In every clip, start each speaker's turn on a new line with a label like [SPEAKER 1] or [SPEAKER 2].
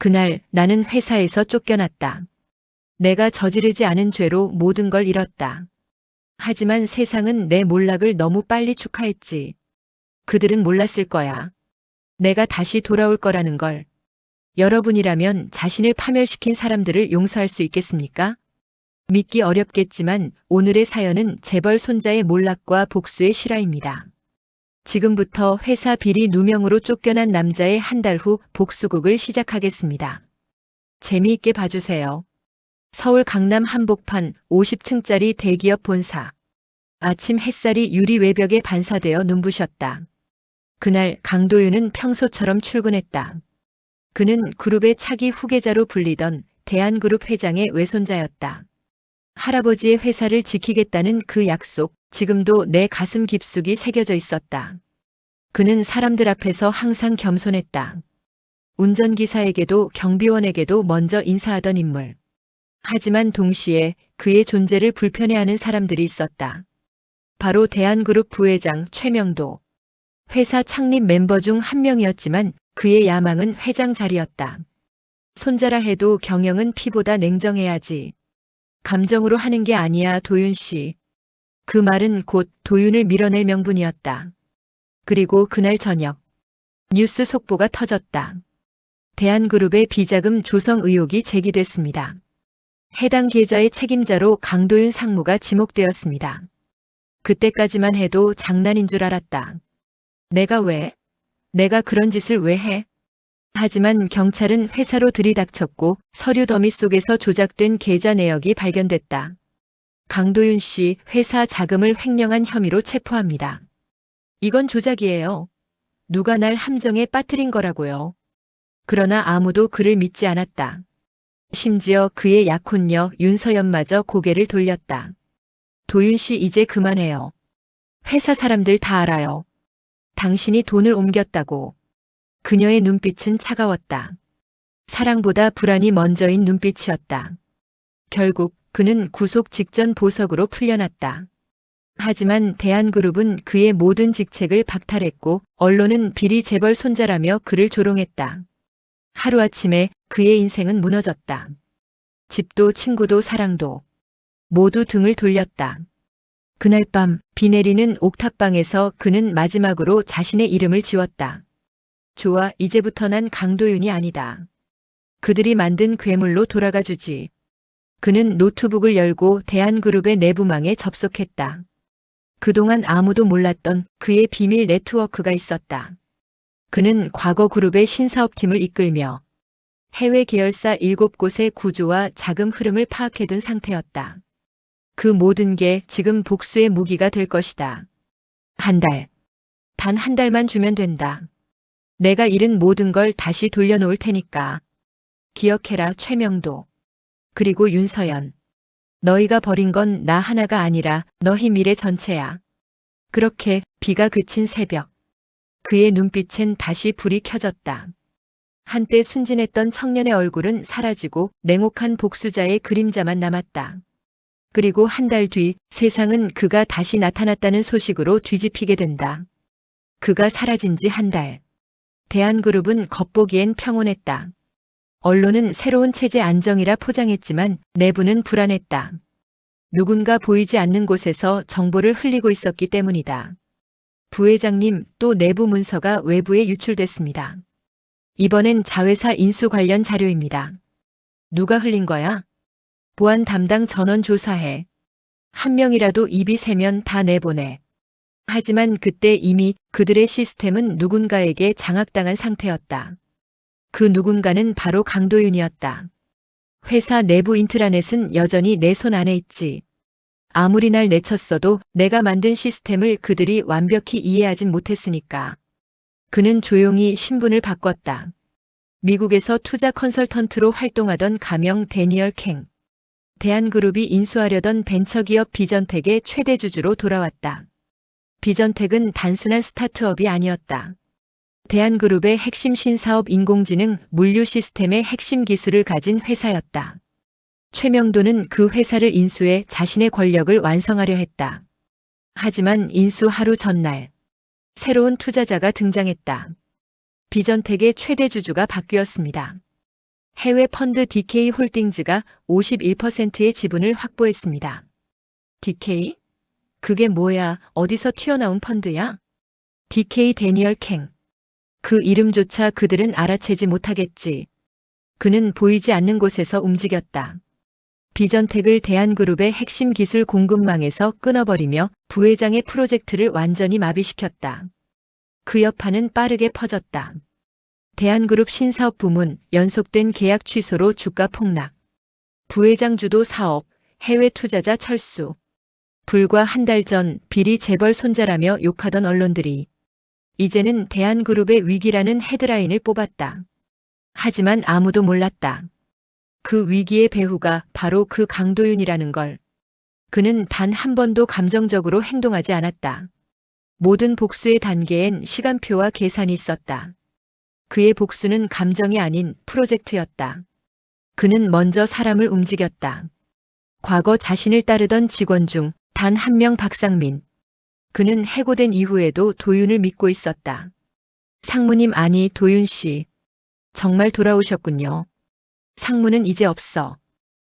[SPEAKER 1] 그날 나는 회사에서 쫓겨났다. 내가 저지르지 않은 죄로 모든 걸 잃었다. 하지만 세상은 내 몰락을 너무 빨리 축하했지. 그들은 몰랐을 거야. 내가 다시 돌아올 거라는 걸. 여러분이라면 자신을 파멸시킨 사람들을 용서할 수 있겠습니까? 믿기 어렵겠지만 오늘의 사연은 재벌 손자의 몰락과 복수의 실화입니다. 지금부터 회사 비리 누명으로 쫓겨난 남자의 한 달 후 복수극을 시작하겠습니다. 재미있게 봐주세요. 서울 강남 한복판 50층짜리 대기업 본사. 아침 햇살이 유리 외벽에 반사되어 눈부셨다. 그날 강도윤은 평소처럼 출근했다. 그는 그룹의 차기 후계자로 불리던 대한그룹 회장의 외손자였다. 할아버지의 회사를 지키겠다는 그 약속, 지금도 내 가슴 깊숙이 새겨져 있었다. 그는 사람들 앞에서 항상 겸손했다. 운전기사에게도 경비원에게도 먼저 인사하던 인물. 하지만 동시에 그의 존재를 불편해하는 사람들이 있었다. 바로 대한그룹 부회장 최명도. 회사 창립 멤버 중 한 명이었지만 그의 야망은 회장 자리였다. 손자라 해도 경영은 피보다 냉정해야지. 감정으로 하는 게 아니야, 도윤 씨. 그 말은 곧 도윤을 밀어낼 명분이었다. 그리고 그날 저녁 뉴스 속보가 터졌다. 대한그룹의 비자금 조성 의혹이 제기됐습니다. 해당 계좌의 책임자로 강도윤 상무가 지목되었습니다. 그때까지만 해도 장난인 줄 알았다. 내가 그런 짓을 왜 해? 하지만 경찰은 회사로 들이닥쳤고 서류 더미 속에서 조작된 계좌 내역이 발견됐다. 강도윤 씨 회사 자금을 횡령한 혐의로 체포합니다. 이건 조작이에요. 누가 날 함정에 빠뜨린 거라고요. 그러나 아무도 그를 믿지 않았다. 심지어 그의 약혼녀 윤서연마저 고개를 돌렸다. 도윤 씨 이제 그만해요. 회사 사람들 다 알아요. 당신이 돈을 옮겼다고. 그녀의 눈빛은 차가웠다. 사랑보다 불안이 먼저인 눈빛이었다. 결국 그는 구속 직전 보석으로 풀려났다. 하지만 대한그룹은 그의 모든 직책을 박탈했고 언론은 비리 재벌 손자라며 그를 조롱했다. 하루아침에 그의 인생은 무너졌다. 집도 친구도 사랑도 모두 등을 돌렸다. 그날 밤 비 내리는 옥탑방에서 그는 마지막으로 자신의 이름을 지웠다. 좋아, 이제부터 난 강도윤이 아니다. 그들이 만든 괴물로 돌아가 주지. 그는 노트북을 열고 대한그룹의 내부망에 접속했다. 그동안 아무도 몰랐던 그의 비밀 네트워크가 있었다. 그는 과거 그룹의 신사업팀을 이끌며 해외 계열사 7곳의 구조와 자금 흐름을 파악해둔 상태였다. 그 모든 게 지금 복수의 무기가 될 것이다. 한 달. 단 한 달만 주면 된다. 내가 잃은 모든 걸 다시 돌려놓을 테니까. 기억해라, 최명도. 그리고 윤서연. 너희가 버린 건 나 하나가 아니라 너희 미래 전체야. 그렇게 비가 그친 새벽. 그의 눈빛엔 다시 불이 켜졌다. 한때 순진했던 청년의 얼굴은 사라지고 냉혹한 복수자의 그림자만 남았다. 그리고 한 달 뒤 세상은 그가 다시 나타났다는 소식으로 뒤집히게 된다. 그가 사라진 지 한 달. 대한그룹은 겉보기엔 평온했다. 언론은 새로운 체제 안정이라 포장했지만 내부는 불안했다. 누군가 보이지 않는 곳에서 정보를 흘리고 있었기 때문이다. 부회장님, 또 내부 문서가 외부에 유출됐습니다. 이번엔 자회사 인수 관련 자료입니다. 누가 흘린 거야? 보안 담당 전원 조사해. 한 명이라도 입이 새면 다 내보내. 하지만 그때 이미 그들의 시스템은 누군가에게 장악당한 상태였다. 그 누군가는 바로 강도윤이었다. 회사 내부 인트라넷은 여전히 내 손 안에 있지. 아무리 날 내쳤어도 내가 만든 시스템을 그들이 완벽히 이해하진 못했으니까. 그는 조용히 신분을 바꿨다. 미국에서 투자 컨설턴트로 활동하던 가명 데니얼 캥. 대한그룹이 인수하려던 벤처기업 비전텍의 최대 주주로 돌아왔다. 비전텍은 단순한 스타트업이 아니었다. 대한그룹의 핵심 신사업 인공지능 물류 시스템의 핵심 기술을 가진 회사였다. 최명도는 그 회사를 인수해 자신의 권력을 완성하려 했다. 하지만 인수 하루 전날 새로운 투자자가 등장했다. 비전텍의 최대 주주가 바뀌었습니다. 해외 펀드 DK 홀딩즈가 51%의 지분을 확보했습니다. DK? 그게 뭐야? 어디서 튀어나온 펀드야? DK 데니얼 캥. 그 이름조차 그들은 알아채지 못하겠지. 그는 보이지 않는 곳에서 움직였다. 비전텍을 대한그룹의 핵심 기술 공급망에서 끊어버리며 부회장의 프로젝트를 완전히 마비시켰다. 그 여파는 빠르게 퍼졌다. 대한그룹 신사업 부문 연속된 계약 취소로 주가 폭락. 부회장 주도 사업, 해외 투자자 철수. 불과 한 달 전 비리 재벌 손자라며 욕하던 언론들이 이제는 대한그룹의 위기라는 헤드라인을 뽑았다. 하지만 아무도 몰랐다. 그 위기의 배후가 바로 그 강도윤이라는 걸. 그는 단 한 번도 감정적으로 행동하지 않았다. 모든 복수의 단계엔 시간표와 계산이 있었다. 그의 복수는 감정이 아닌 프로젝트였다. 그는 먼저 사람을 움직였다. 과거 자신을 따르던 직원 중 단 한 명 박상민. 그는 해고된 이후에도 도윤을 믿고 있었다. 상무님 아니 도윤 씨. 정말 돌아오셨군요. 상무는 이제 없어.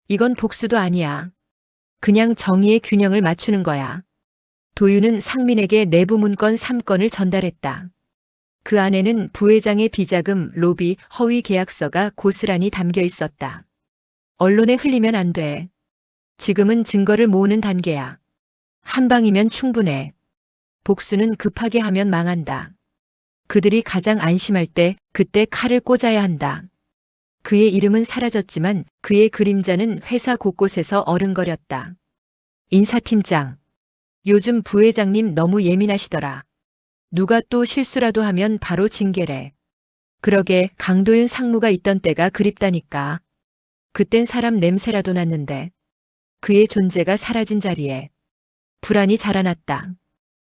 [SPEAKER 1] 이건 복수도 아니야. 그냥 정의의 균형을 맞추는 거야. 도윤은 상민에게 내부 문건 3건을 전달했다. 그 안에는 부회장의 비자금, 로비, 허위 계약서가 고스란히 담겨 있었다. 언론에 흘리면 안 돼. 지금은 증거를 모으는 단계야. 한 방이면 충분해. 복수는 급하게 하면 망한다. 그들이 가장 안심할 때 그때 칼을 꽂아야 한다. 그의 이름은 사라졌지만 그의 그림자는 회사 곳곳에서 어른거렸다. 인사팀장. 요즘 부회장님 너무 예민하시더라. 누가 또 실수라도 하면 바로 징계래. 그러게 강도윤 상무가 있던 때가 그립다니까. 그땐 사람 냄새라도 났는데. 그의 존재가 사라진 자리에 불안이 자라났다.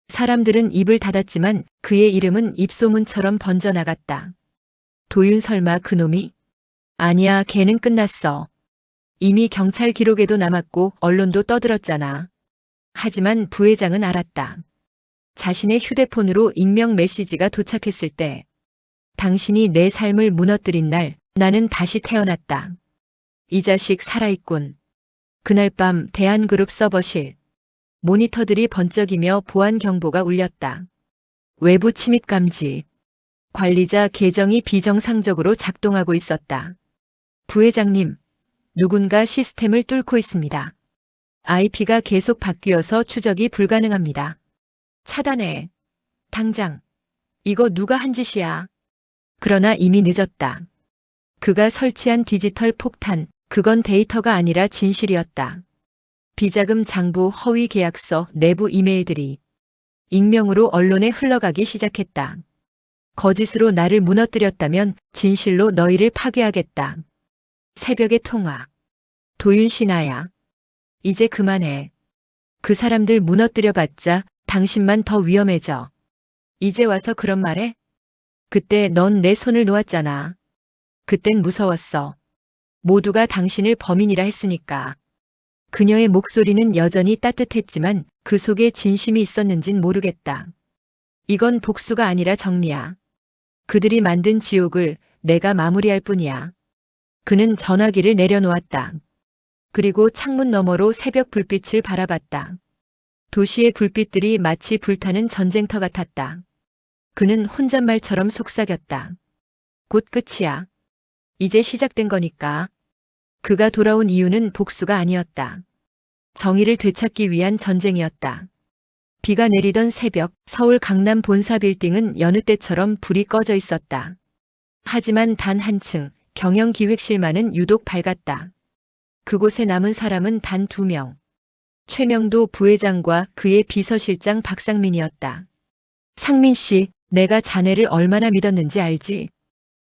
[SPEAKER 1] 사람들은 입을 닫았지만 그의 이름은 입소문처럼 번져나갔다. 도윤 설마 그놈이? 아니야, 걔는 끝났어. 이미 경찰 기록에도 남았고 언론도 떠들었잖아. 하지만 부회장은 알았다. 자신의 휴대폰으로 익명 메시지가 도착했을 때 당신이 내 삶을 무너뜨린 날 나는 다시 태어났다. 이 자식 살아있군. 그날 밤 대한그룹 서버실. 모니터들이 번쩍이며 보안 경보가 울렸다. 외부 침입 감지. 관리자 계정이 비정상적으로 작동하고 있었다. 부회장님, 누군가 시스템을 뚫고 있습니다. IP가 계속 바뀌어서 추적이 불가능합니다. 차단해. 당장. 이거 누가 한 짓이야. 그러나 이미 늦었다. 그가 설치한 디지털 폭탄, 그건 데이터가 아니라 진실이었다. 비자금 장부 허위 계약서 내부 이메일들이 익명으로 언론에 흘러가기 시작했다. 거짓으로 나를 무너뜨렸다면 진실로 너희를 파괴하겠다. 새벽의 통화. 도윤 씨 나야. 이제 그만해. 그 사람들 무너뜨려봤자 당신만 더 위험해져. 이제 와서 그런 말해? 그때 넌 내 손을 놓았잖아. 그땐 무서웠어. 모두가 당신을 범인이라 했으니까. 그녀의 목소리는 여전히 따뜻했지만 그 속에 진심이 있었는진 모르겠다. 이건 복수가 아니라 정리야. 그들이 만든 지옥을 내가 마무리할 뿐이야. 그는 전화기를 내려놓았다. 그리고 창문 너머로 새벽 불빛을 바라봤다. 도시의 불빛들이 마치 불타는 전쟁터 같았다. 그는 혼잣말처럼 속삭였다. 곧 끝이야. 이제 시작된 거니까. 그가 돌아온 이유는 복수가 아니었다. 정의를 되찾기 위한 전쟁이었다. 비가 내리던 새벽, 서울 강남 본사 빌딩은 여느 때처럼 불이 꺼져 있었다. 하지만 단 한층, 경영기획실만은 유독 밝았다. 그곳에 남은 사람은 단 2명. 최명도 부회장과 그의 비서실장 박상민이었다. 상민 씨, 내가 자네를 얼마나 믿었는지 알지?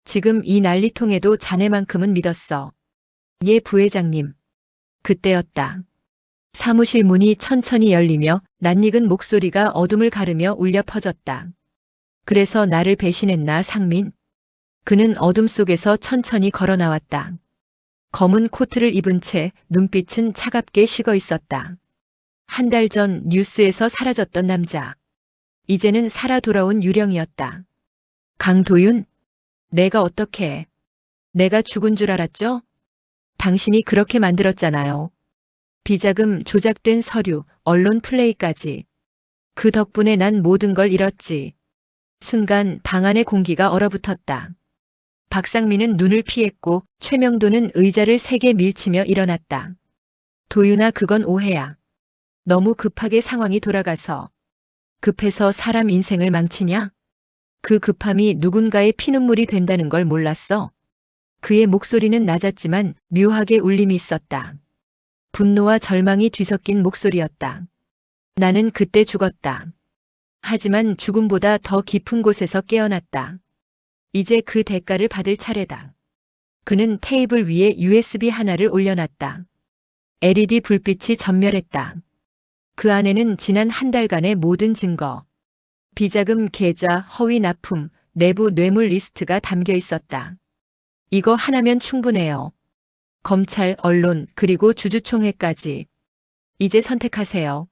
[SPEAKER 1] 지금 이 난리통에도 자네만큼은 믿었어. 예, 부회장님. 그때였다. 사무실 문이 천천히 열리며 낯익은 목소리가 어둠을 가르며 울려 퍼졌다. 그래서 나를 배신했나, 상민? 그는 어둠 속에서 천천히 걸어 나왔다. 검은 코트를 입은 채 눈빛은 차갑게 식어 있었다. 한 달 전 뉴스에서 사라졌던 남자. 이제는 살아 돌아온 유령이었다. 강도윤? 내가 어떻게 해? 내가 죽은 줄 알았죠? 당신이 그렇게 만들었잖아요. 비자금, 조작된 서류, 언론 플레이까지. 그 덕분에 난 모든 걸 잃었지. 순간 방 안의 공기가 얼어붙었다. 박상민은 눈을 피했고 최명도는 의자를 세게 밀치며 일어났다. 도윤아, 그건 오해야. 너무 급하게 상황이 돌아가서. 급해서 사람 인생을 망치냐? 그 급함이 누군가의 피눈물이 된다는 걸 몰랐어. 그의 목소리는 낮았지만 묘하게 울림이 있었다. 분노와 절망이 뒤섞인 목소리였다. 나는 그때 죽었다. 하지만 죽음보다 더 깊은 곳에서 깨어났다. 이제 그 대가를 받을 차례다. 그는 테이블 위에 USB 하나를 올려놨다. LED 불빛이 전멸했다. 그 안에는 지난 한 달간의 모든 증거, 비자금 계좌, 허위 납품, 내부 뇌물 리스트가 담겨 있었다. 이거 하나면 충분해요. 검찰, 언론, 그리고 주주총회까지. 이제 선택하세요.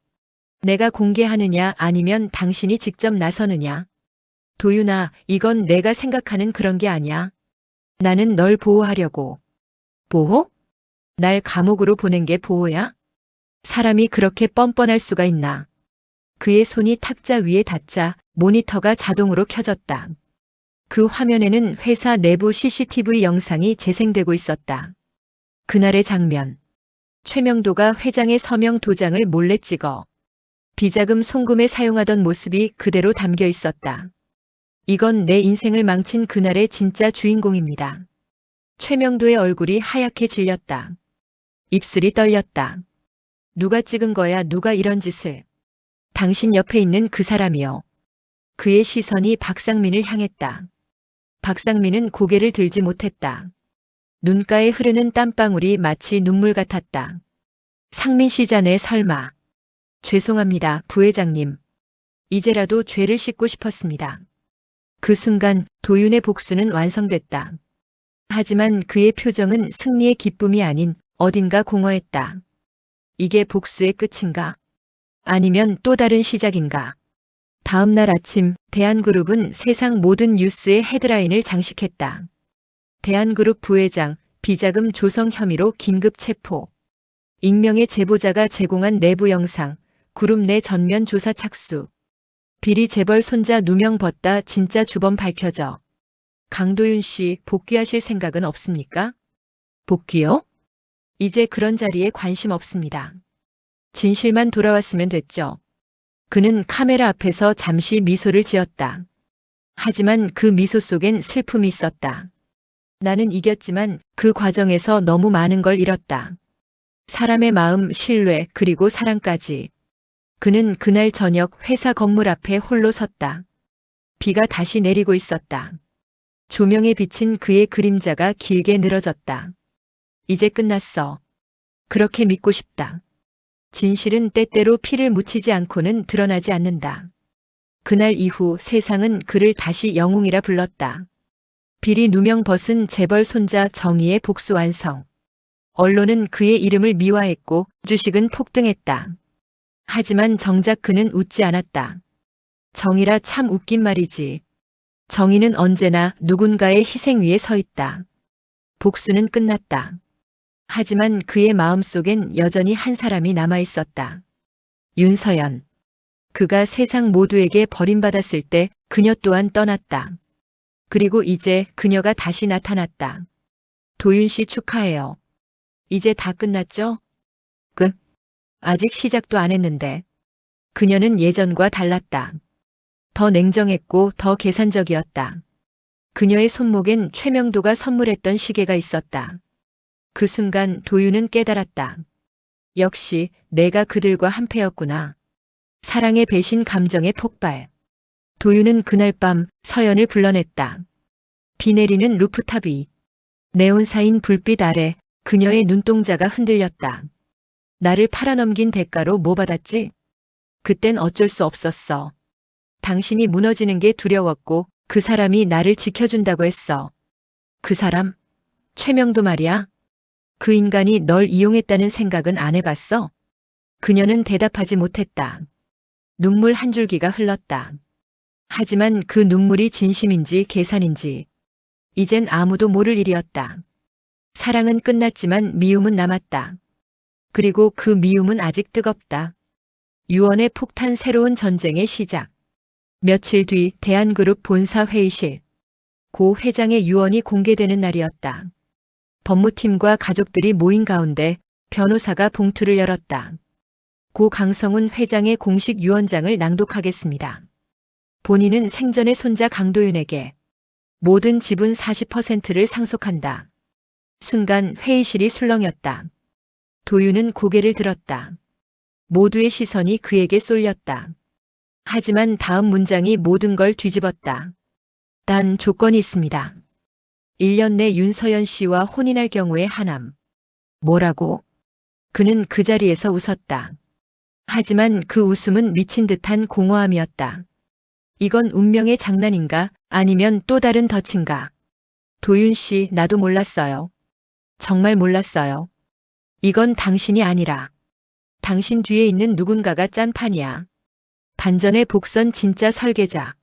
[SPEAKER 1] 내가 공개하느냐 아니면 당신이 직접 나서느냐. 도윤아, 이건 내가 생각하는 그런 게 아니야. 나는 널 보호하려고. 보호? 날 감옥으로 보낸 게 보호야? 사람이 그렇게 뻔뻔할 수가 있나. 그의 손이 탁자 위에 닿자 모니터가 자동으로 켜졌다. 그 화면에는 회사 내부 CCTV 영상이 재생되고 있었다. 그날의 장면. 최명도가 회장의 서명 도장을 몰래 찍어 비자금 송금에 사용하던 모습이 그대로 담겨 있었다. 이건 내 인생을 망친 그날의 진짜 주인공입니다. 최명도의 얼굴이 하얗게 질렸다. 입술이 떨렸다. 누가 찍은 거야, 누가 이런 짓을. 당신 옆에 있는 그 사람이요. 그의 시선이 박상민을 향했다. 박상민은 고개를 들지 못했다. 눈가에 흐르는 땀방울이 마치 눈물 같았다. 상민 씨 자네 설마. 죄송합니다, 부회장님. 이제라도 죄를 씻고 싶었습니다. 그 순간 도윤의 복수는 완성됐다. 하지만 그의 표정은 승리의 기쁨이 아닌 어딘가 공허했다. 이게 복수의 끝인가? 아니면 또 다른 시작인가? 다음 날 아침 대한그룹은 세상 모든 뉴스의 헤드라인을 장식했다. 대한그룹 부회장 비자금 조성 혐의로 긴급 체포. 익명의 제보자가 제공한 내부 영상, 그룹 내 전면 조사 착수. 비리 재벌 손자 누명 벗다 진짜 주범 밝혀져. 강도윤 씨, 복귀하실 생각은 없습니까? 복귀요? 이제 그런 자리에 관심 없습니다. 진실만 돌아왔으면 됐죠. 그는 카메라 앞에서 잠시 미소를 지었다. 하지만 그 미소 속엔 슬픔이 있었다. 나는 이겼지만 그 과정에서 너무 많은 걸 잃었다. 사람의 마음, 신뢰, 그리고 사랑까지. 그는 그날 저녁 회사 건물 앞에 홀로 섰다. 비가 다시 내리고 있었다. 조명에 비친 그의 그림자가 길게 늘어졌다. 이제 끝났어. 그렇게 믿고 싶다. 진실은 때때로 피를 묻히지 않고는 드러나지 않는다. 그날 이후 세상은 그를 다시 영웅이라 불렀다. 비리 누명 벗은 재벌 손자 정의의 복수 완성. 언론은 그의 이름을 미화했고 주식은 폭등했다. 하지만 정작 그는 웃지 않았다. 정의라 참 웃긴 말이지. 정의는 언제나 누군가의 희생 위에 서 있다. 복수는 끝났다. 하지만 그의 마음속엔 여전히 한 사람이 남아 있었다. 윤서연. 그가 세상 모두에게 버림받았을 때 그녀 또한 떠났다. 그리고 이제 그녀가 다시 나타났다. 도윤 씨 축하해요. 이제 다 끝났죠? 끝. 아직 시작도 안 했는데. 그녀는 예전과 달랐다. 더 냉정했고 더 계산적이었다. 그녀의 손목엔 최명도가 선물했던 시계가 있었다. 그 순간 도윤은 깨달았다. 역시 내가 그들과 한패였구나. 사랑의 배신, 감정의 폭발. 도윤은 그날 밤 서연을 불러냈다. 비 내리는 루프탑 위. 네온사인 불빛 아래 그녀의 눈동자가 흔들렸다. 나를 팔아넘긴 대가로 뭐 받았지? 그땐 어쩔 수 없었어. 당신이 무너지는 게 두려웠고 그 사람이 나를 지켜준다고 했어. 그 사람? 최명도 말이야. 그 인간이 널 이용했다는 생각은 안 해봤어? 그녀는 대답하지 못했다. 눈물 한 줄기가 흘렀다. 하지만 그 눈물이 진심인지 계산인지 이젠 아무도 모를 일이었다. 사랑은 끝났지만 미움은 남았다. 그리고 그 미움은 아직 뜨겁다. 유언의 폭탄, 새로운 전쟁의 시작. 며칠 뒤 대한그룹 본사 회의실. 고 회장의 유언이 공개되는 날이었다. 법무팀과 가족들이 모인 가운데 변호사가 봉투를 열었다. 고 강성훈 회장의 공식 유언장을 낭독하겠습니다. 본인은 생전의 손자 강도윤에게 모든 지분 40%를 상속한다. 순간 회의실이 술렁였다. 도윤은 고개를 들었다. 모두의 시선이 그에게 쏠렸다. 하지만 다음 문장이 모든 걸 뒤집었다. 단 조건이 있습니다. 1년 내 윤서연 씨와 혼인할 경우에 하남. 뭐라고? 그는 그 자리에서 웃었다. 하지만 그 웃음은 미친 듯한 공허함이었다. 이건 운명의 장난인가? 아니면 또 다른 덫인가? 도윤 씨, 나도 몰랐어요. 정말 몰랐어요. 이건 당신이 아니라 당신 뒤에 있는 누군가가 짠 판이야. 반전의 복선, 진짜 설계자.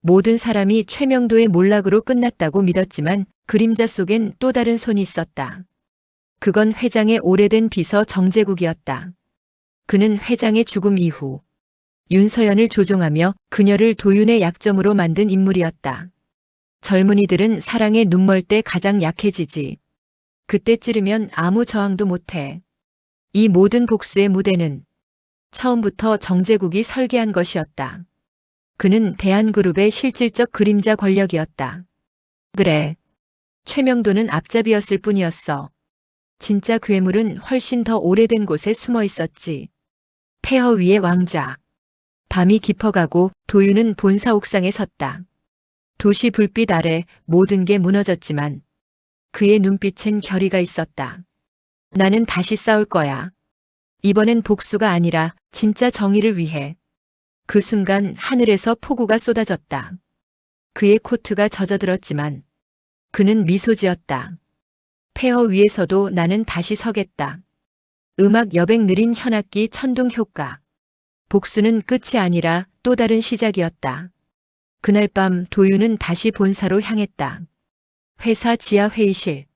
[SPEAKER 1] 모든 사람이 최명도의 몰락으로 끝났다고 믿었지만 그림자 속엔 또 다른 손이 있었다. 그건 회장의 오래된 비서 정재국이었다. 그는 회장의 죽음 이후 윤서연을 조종하며 그녀를 도윤의 약점으로 만든 인물이었다. 젊은이들은 사랑에 눈멀 때 가장 약해지지. 그때 찌르면 아무 저항도 못해. 이 모든 복수의 무대는 처음부터 정재국이 설계한 것이었다. 그는 대한그룹의 실질적 그림자 권력이었다. 그래. 최명도는 앞잡이였을 뿐이었어. 진짜 괴물은 훨씬 더 오래된 곳에 숨어 있었지. 폐허 위의 왕좌. 밤이 깊어가고 도윤은 본사 옥상에 섰다. 도시 불빛 아래 모든 게 무너졌지만 그의 눈빛엔 결의가 있었다. 나는 다시 싸울 거야. 이번엔 복수가 아니라 진짜 정의를 위해. 그 순간 하늘에서 폭우가 쏟아졌다. 그의 코트가 젖어들었지만 그는 미소 지었다. 폐허 위에서도 나는 다시 서겠다. 음악 여백 느린 현악기 천둥 효과. 복수는 끝이 아니라 또 다른 시작이었다. 그날 밤 도윤은 다시 본사로 향했다. 회사 지하 회의실.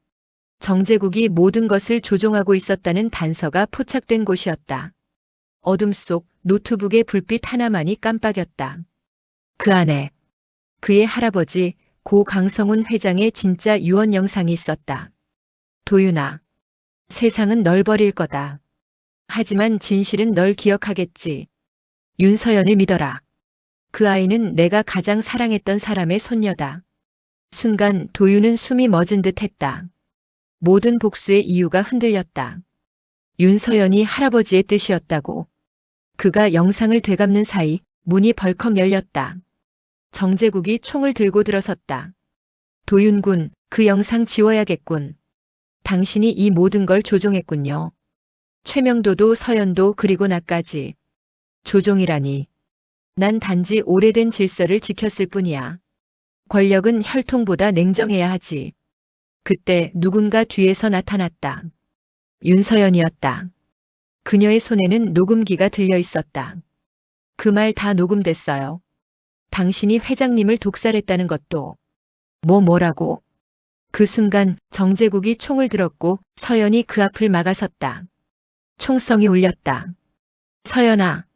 [SPEAKER 1] 정재국이 모든 것을 조종하고 있었다는 단서가 포착된 곳이었다. 어둠 속 노트북의 불빛 하나만이 깜빡였다. 그 안에 그의 할아버지 고 강성훈 회장의 진짜 유언 영상이 있었다. 도윤아, 세상은 널 버릴 거다. 하지만 진실은 널 기억하겠지. 윤서연을 믿어라. 그 아이는 내가 가장 사랑했던 사람의 손녀다. 순간 도윤은 숨이 멎은 듯 했다. 모든 복수의 이유가 흔들렸다. 윤서연이 할아버지의 뜻이었다고. 그가 영상을 되갚는 사이 문이 벌컥 열렸다. 정재국이 총을 들고 들어섰다. 도윤군, 그 영상 지워야겠군. 당신이 이 모든 걸 조종했군요. 최명도도 서연도 그리고 나까지. 조종이라니. 난 단지 오래된 질서를 지켰을 뿐이야. 권력은 혈통보다 냉정해야 하지. 그때 누군가 뒤에서 나타났다. 윤서연이었다. 그녀의 손에는 녹음기가 들려 있었다. 그 말 다 녹음됐어요. 당신이 회장님을 독살했다는 것도. 뭐라고? 그 순간 정재국이 총을 들었고 서연이 그 앞을 막아섰다. 총성이 울렸다. 서연아.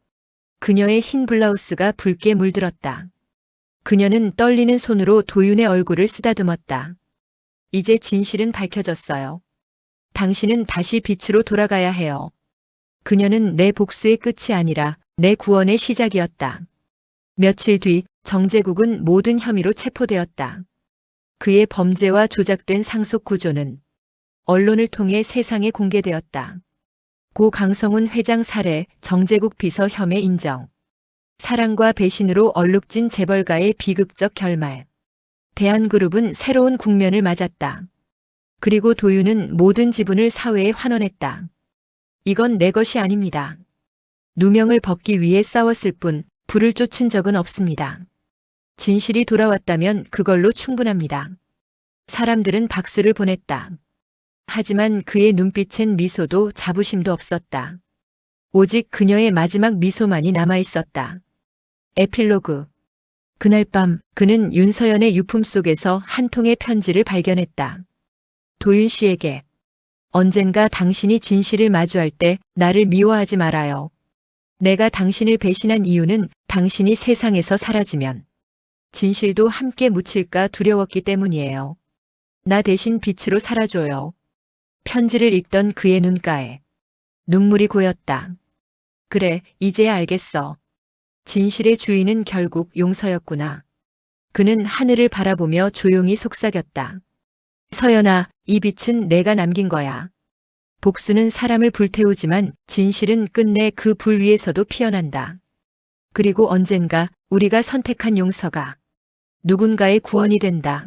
[SPEAKER 1] 그녀의 흰 블라우스가 붉게 물들었다. 그녀는 떨리는 손으로 도윤의 얼굴을 쓰다듬었다. 이제 진실은 밝혀졌어요. 당신은 다시 빛으로 돌아가야 해요. 그녀는 내 복수의 끝이 아니라 내 구원의 시작이었다. 며칠 뒤 정재국은 모든 혐의로 체포되었다. 그의 범죄와 조작된 상속 구조는 언론을 통해 세상에 공개되었다. 고 강성훈 회장 살해, 정재국 비서 혐의 인정. 사랑과 배신으로 얼룩진 재벌가의 비극적 결말. 대한그룹은 새로운 국면을 맞았다. 그리고 도윤은 모든 지분을 사회에 환원했다. 이건 내 것이 아닙니다. 누명을 벗기 위해 싸웠을 뿐 불을 쫓은 적은 없습니다. 진실이 돌아왔다면 그걸로 충분합니다. 사람들은 박수를 보냈다. 하지만 그의 눈빛엔 미소도 자부심도 없었다. 오직 그녀의 마지막 미소만이 남아 있었다. 에필로그. 그날 밤 그는 윤서연의 유품 속에서 한 통의 편지를 발견했다. 도윤 씨에게 언젠가 당신이 진실을 마주할 때 나를 미워하지 말아요. 내가 당신을 배신한 이유는 당신이 세상에서 사라지면 진실도 함께 묻힐까 두려웠기 때문이에요. 나 대신 빛으로 살아줘요. 편지를 읽던 그의 눈가에 눈물이 고였다. 그래, 이제야 알겠어. 진실의 주인은 결국 용서였구나. 그는 하늘을 바라보며 조용히 속삭였다. 서연아, 이 빛은 내가 남긴 거야. 복수는 사람을 불태우지만 진실은 끝내 그 불 위에서도 피어난다. 그리고 언젠가 우리가 선택한 용서가 누군가의 구원이 된다.